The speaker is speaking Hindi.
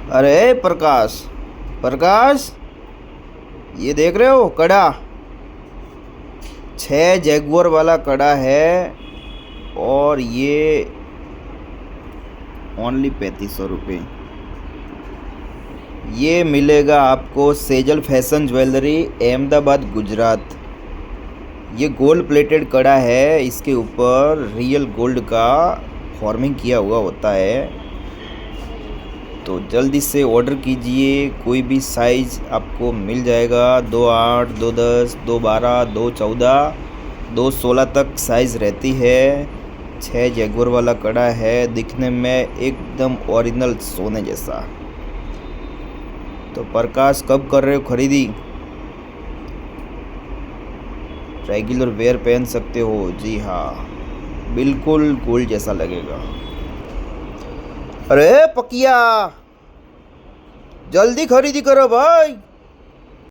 अरे प्रकाश, प्रकाश, ये देख रहे हो कड़ा? 6 जैगुआर वाला कड़ा है और ये ओनली 3500 रुपये। ये मिलेगा आपको सेजल फैशन ज्वेलरी, अहमदाबाद, गुजरात। ये गोल्ड प्लेटेड कड़ा है, इसके ऊपर रियल गोल्ड का फॉर्मिंग किया हुआ होता है। तो जल्दी से ऑर्डर कीजिए, कोई भी साइज़ आपको मिल जाएगा। 2 8, 2 10, 2 12, 2 14, 2 16 तक साइज़ रहती है। 6 जैगुआर वाला कड़ा है, दिखने में एकदम ओरिजिनल सोने जैसा। तो प्रकाश, कब कर रहे हो खरीदी? रेगुलर वेयर पहन सकते हो। जी हाँ, बिल्कुल गोल्ड जैसा लगेगा। अरे पकिया, जल्दी खरीदी करो भाई।